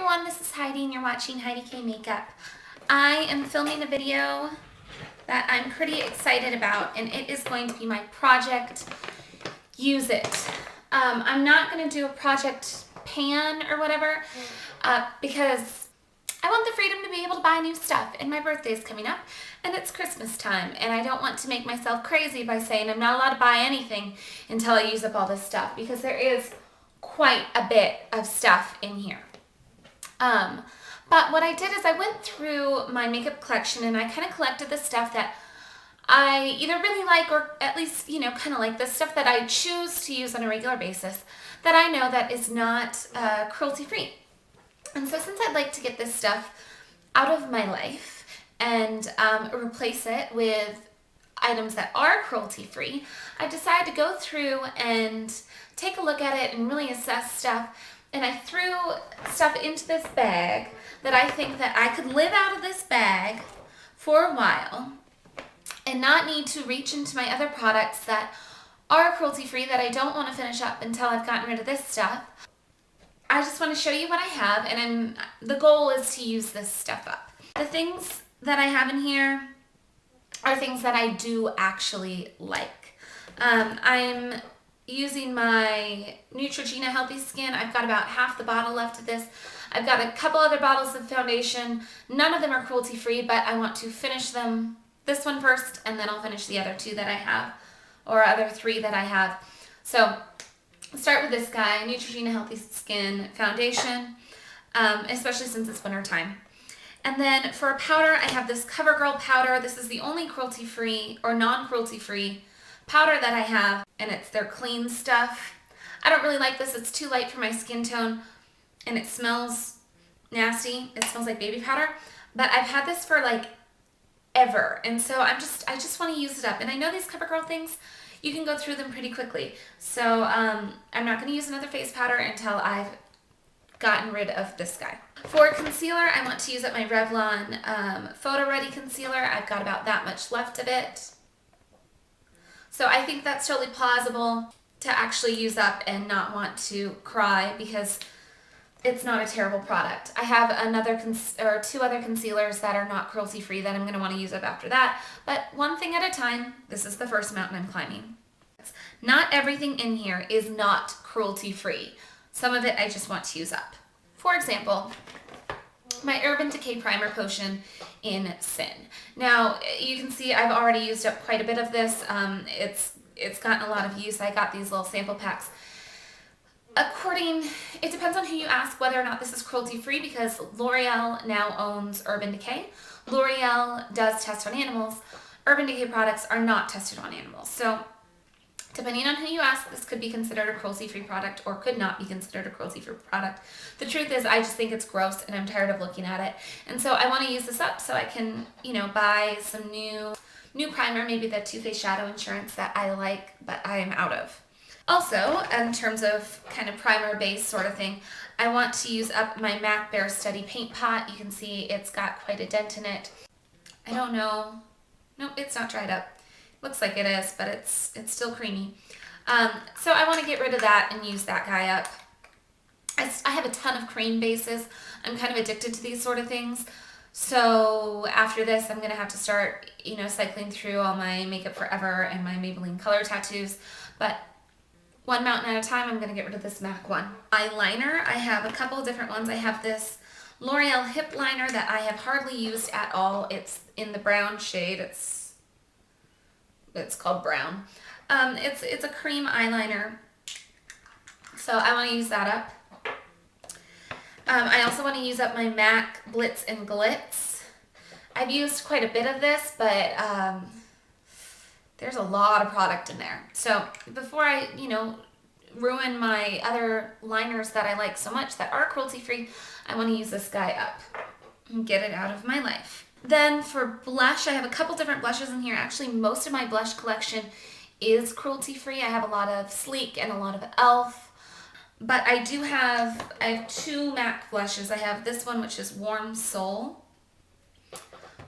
everyone, this is Heidi and you're watching Heidi K Makeup. I am filming a video that I'm pretty excited about, and it is going to be my project Use It. I'm not going to do a project pan or whatever because I want the freedom to be able to buy new stuff, and my birthday is coming up and it's Christmas time, and I don't want to make myself crazy by saying I'm not allowed to buy anything until I use up all this stuff, because there is quite a bit of stuff in here. But what I did is I went through my makeup collection and I kind of collected the stuff that I either really like, or at least, kind of like the stuff that I choose to use on a regular basis that I know that is not cruelty-free. And so since I'd like to get this stuff out of my life and replace it with items that are cruelty-free, I decided to go through and take a look at it and really assess stuff. And I threw stuff into this bag that I think that I could live out of this bag for a while and not need to reach into my other products that are cruelty-free that I don't want to finish up until I've gotten rid of this stuff. I just want to show you what I have, and the goal is to use this stuff up. The things that I have in here are things that I do actually like. I'm using my Neutrogena Healthy Skin. I've got about half the bottle left of this. I've got a couple other bottles of foundation. None of them are cruelty-free, but I want to finish this one first, and then I'll finish the other two that I have, or other three that I have. So let's start with this guy, Neutrogena Healthy Skin Foundation, especially since it's winter time. And then for a powder, I have this CoverGirl powder. This is the only cruelty-free or non-cruelty-free powder that I have, and it's their clean stuff. I don't really like this. It's too light for my skin tone, and it smells nasty. It smells like baby powder, but I've had this for like ever, and so I just want to use it up. And I know these CoverGirl things, you can go through them pretty quickly, so I'm not going to use another face powder until I've gotten rid of this guy. For concealer, I want to use up my Revlon Photo Ready Concealer. I've got about that much left of it. So I think that's totally plausible to actually use up and not want to cry, because it's not a terrible product. I have two other concealers that are not cruelty-free that I'm going to want to use up after that. But one thing at a time. This is the first mountain I'm climbing. Not everything in here is not cruelty-free. Some of it I just want to use up. For example, my Urban Decay Primer Potion in Sin. Now, you can see I've already used up quite a bit of this. It's gotten a lot of use. I got these little sample packs. It depends on who you ask whether or not this is cruelty-free, because L'Oreal now owns Urban Decay. L'Oreal does test on animals. Urban Decay products are not tested on animals. So depending on who you ask, this could be considered a cruelty-free product or could not be considered a cruelty-free product. The truth is, I just think it's gross and I'm tired of looking at it. And so I want to use this up so I can, buy some new primer, maybe the Too Faced Shadow Insurance that I like, but I am out of. Also, in terms of kind of primer-based sort of thing, I want to use up my MAC Bare Steady Paint Pot. You can see it's got quite a dent in it. I don't know. Nope, it's not dried up. Looks like it is, but it's still creamy. So I want to get rid of that and use that guy up. I have a ton of cream bases. I'm kind of addicted to these sort of things. So after this, I'm going to have to start, cycling through all my Makeup Forever and my Maybelline Color Tattoos. But one mountain at a time, I'm going to get rid of this MAC one. Eyeliner, I have a couple of different ones. I have this L'Oreal Hip Liner that I have hardly used at all. It's in the brown shade. It's called Brown. It's a cream eyeliner, so I want to use that up. I also want to use up my MAC Blitz and Glitz. I've used quite a bit of this, but there's a lot of product in there. So before I, ruin my other liners that I like so much that are cruelty-free, I want to use this guy up and get it out of my life. Then for blush, I have a couple different blushes in here. Actually, most of my blush collection is cruelty-free. I have a lot of Sleek and a lot of e.l.f. But I have two MAC blushes. I have this one, which is Warm Soul,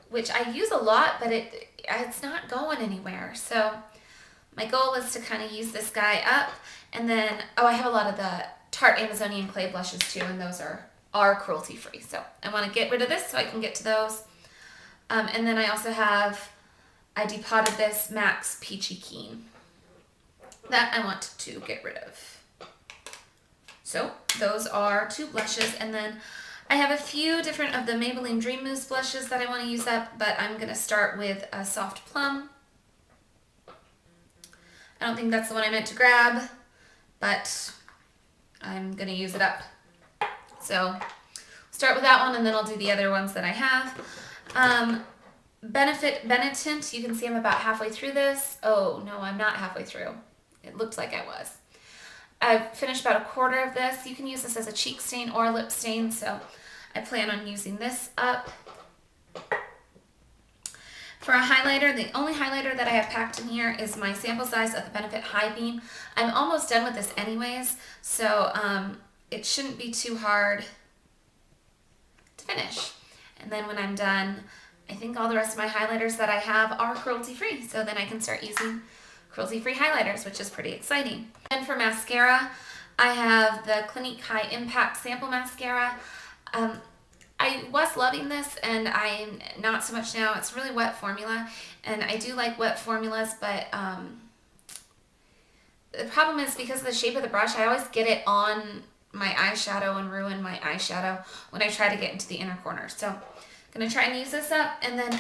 which I use a lot, but it's not going anywhere. So my goal is to kind of use this guy up. And then, I have a lot of the Tarte Amazonian Clay blushes too, and those are are cruelty free. So I want to get rid of this so I can get to those. And then I also have, I depotted this MAC's Peachy Keen that I want to get rid of. So those are 2 blushes, and then I have a few different of the Maybelline Dream Mousse blushes that I want to use up, but I'm going to start with a Soft Plum. I don't think that's the one I meant to grab, but I'm going to use it up. So start with that one, and then I'll do the other ones that I have. Benefit Benetint, you can see I'm about halfway through this. Oh, no, I'm not halfway through. It looked like I was. I've finished about a quarter of this. You can use this as a cheek stain or a lip stain, so I plan on using this up. For a highlighter, the only highlighter that I have packed in here is my sample size of the Benefit High Beam. I'm almost done with this anyways, so it shouldn't be too hard to finish. And then when I'm done, I think all the rest of my highlighters that I have are cruelty-free, so then I can start using cruelty-free highlighters, which is pretty exciting. And for mascara, I have the Clinique High Impact Sample Mascara. I was loving this, and I'm not so much now. It's really wet formula, and I do like wet formulas, but the problem is because of the shape of the brush, I always get it on my eyeshadow and ruin my eyeshadow when I try to get into the inner corner. So I'm going to try and use this up, and then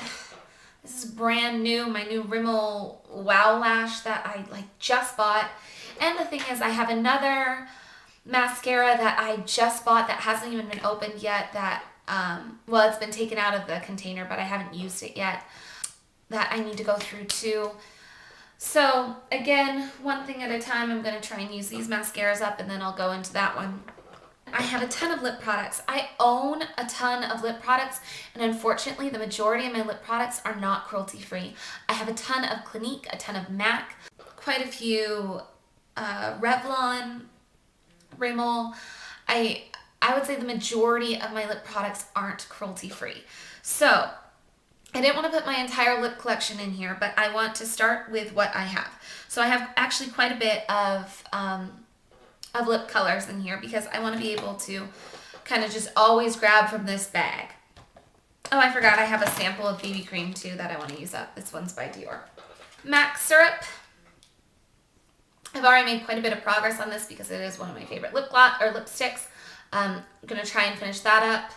this is brand new, my new Rimmel Wow Lash that I just bought. And the thing is, I have another mascara that I just bought that hasn't even been opened yet that, well, it's been taken out of the container, but I haven't used it yet, that I need to go through too. So again, one thing at a time, I'm going to try and use these mascaras up, and then I'll go into that one. I have a ton of lip products. I own a ton of lip products, and unfortunately, the majority of my lip products are not cruelty-free. I have a ton of Clinique, a ton of MAC, quite a few Revlon, Rimmel. I would say the majority of my lip products aren't cruelty-free. So I didn't want to put my entire lip collection in here, but I want to start with what I have. So I have actually quite a bit of lip colors in here because I want to be able to kind of just always grab from this bag. Oh, I forgot I have a sample of BB cream too that I want to use up. This one's by Dior. MAC syrup. I've already made quite a bit of progress on this because it is one of my favorite lip gloss or lipsticks. I'm going to try and finish that up.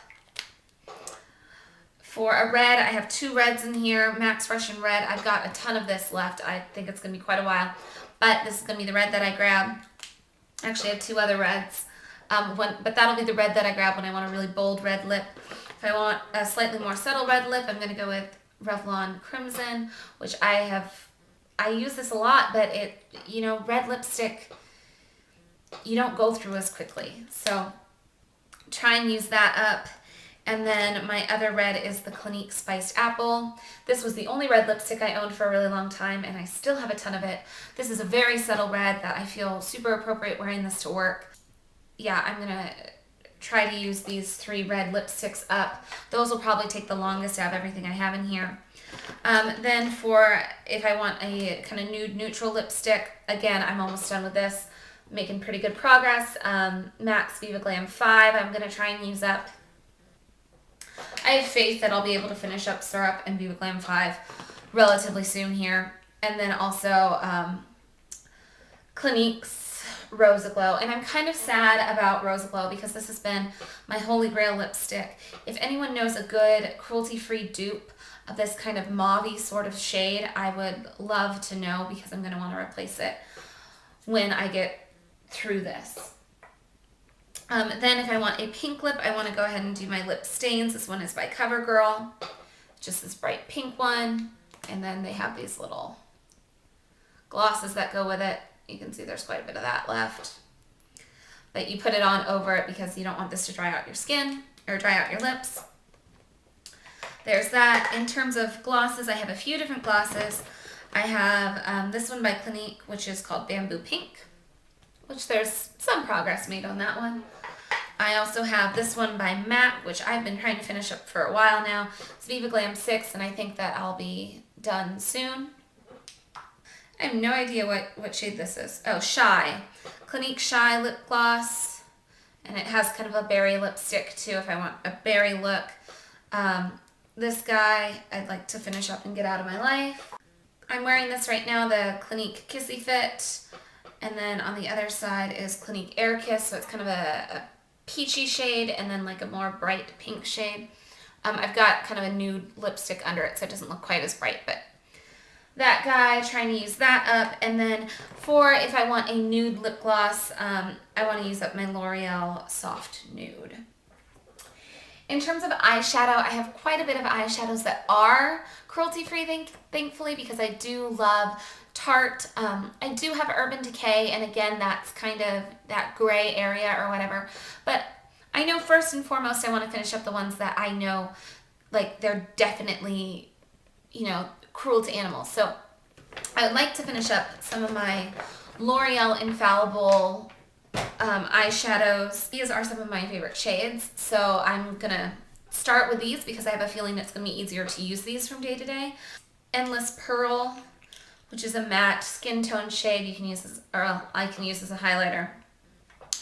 For a red, I have 2 reds in here. Max Fresh and Red. I've got a ton of this left. I think it's going to be quite a while. But this is going to be the red that I grab. Actually, I have 2 other reds. But that'll be the red that I grab when I want a really bold red lip. If I want a slightly more subtle red lip, I'm going to go with Revlon Crimson, which I use this a lot, but red lipstick, you don't go through as quickly. So try and use that up. And then my other red is the Clinique Spiced Apple. This was the only red lipstick I owned for a really long time, and I still have a ton of it. This is a very subtle red that I feel super appropriate wearing this to work. Yeah, I'm going to try to use these 3 red lipsticks up. Those will probably take the longest out of everything I have in here. Then for if I want a kind of nude neutral lipstick, again, I'm almost done with this. Making pretty good progress. MAC's Viva Glam 5 I'm going to try and use up. I have faith that I'll be able to finish up Syrup and Viva Glam 5 relatively soon here. And then also Clinique's Rose Aglow. And I'm kind of sad about Rose Aglow because this has been my holy grail lipstick. If anyone knows a good cruelty-free dupe of this kind of mauve-y sort of shade, I would love to know because I'm going to want to replace it when I get through this. Then if I want a pink lip, I want to go ahead and do my lip stains. This one is by CoverGirl, just this bright pink one. And then they have these little glosses that go with it. You can see there's quite a bit of that left. But you put it on over it because you don't want this to dry out your skin or dry out your lips. There's that. In terms of glosses, I have a few different glosses. I have this one by Clinique, which is called Bamboo Pink, which there's some progress made on that one. I also have this one by MAC, which I've been trying to finish up for a while now. It's Viva Glam 6, and I think that I'll be done soon. I have no idea what shade this is. Oh, Shy. Clinique Shy Lip Gloss. And it has kind of a berry lipstick too if I want a berry look. This guy I'd like to finish up and get out of my life. I'm wearing this right now, the Clinique Kissy Fit. And then on the other side is Clinique Air Kiss, so it's kind of a peachy shade and then like a more bright pink shade. I've got kind of a nude lipstick under it, so it doesn't look quite as bright, but that guy, trying to use that up. And then for if I want a nude lip gloss, I want to use up my L'Oreal Soft Nude. In terms of eyeshadow, I have quite a bit of eyeshadows that are cruelty-free, thankfully, because I do love Tarte. I do have Urban Decay, and again, that's kind of that gray area or whatever. But I know first and foremost I want to finish up the ones that I know, like, they're definitely, you know, cruel to animals. So I would like to finish up some of my L'Oreal Infallible eyeshadows. These are some of my favorite shades, so I'm gonna start with these because I have a feeling it's gonna be easier to use these from day to day. Endless Pearl, which is a matte skin tone shade. You can use this, or I can use as a highlighter.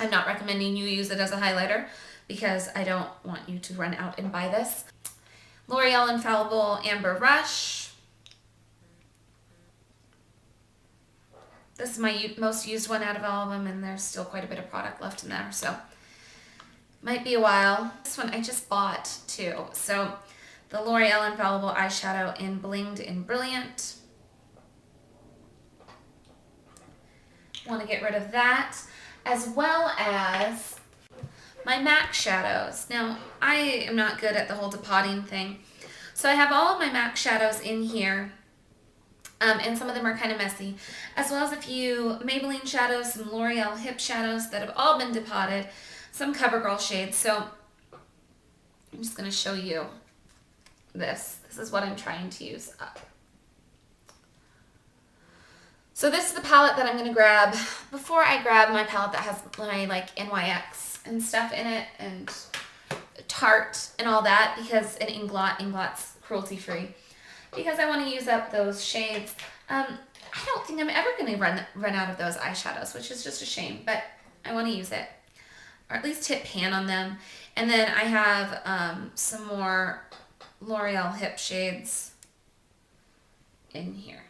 I'm not recommending you use it as a highlighter because I don't want you to run out and buy this. L'Oreal Infallible Amber Rush. This is my most used one out of all of them, and there's still quite a bit of product left in there, so might be a while. This one I just bought too. So the L'Oreal Infallible eyeshadow in Blinged and Brilliant. Want to get rid of that, as well as my MAC shadows. Now, I am not good at the whole depotting thing, so I have all of my MAC shadows in here. And some of them are kind of messy, as well as a few Maybelline shadows, some L'Oreal Hip shadows that have all been depotted, some CoverGirl shades. So I'm just going to show you this. This is what I'm trying to use up. So this is the palette that I'm going to grab before I grab my palette that has my like NYX and stuff in it, and Tarte and all that, because an Inglot's cruelty free. Because I want to use up those shades. I don't think I'm ever going to run out of those eyeshadows, which is just a shame, but I want to use it, or at least hit pan on them. And then I have some more L'Oreal Hip shades in here.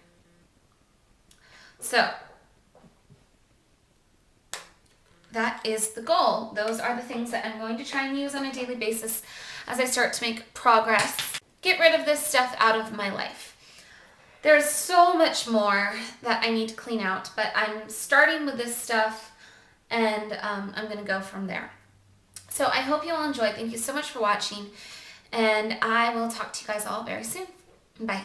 So that is the goal. Those are the things that I'm going to try and use on a daily basis as I start to make progress. Get rid of this stuff out of my life. There's so much more that I need to clean out, but I'm starting with this stuff, and I'm going to go from there. So I hope you all enjoyed. Thank you so much for watching, and I will talk to you guys all very soon. Bye.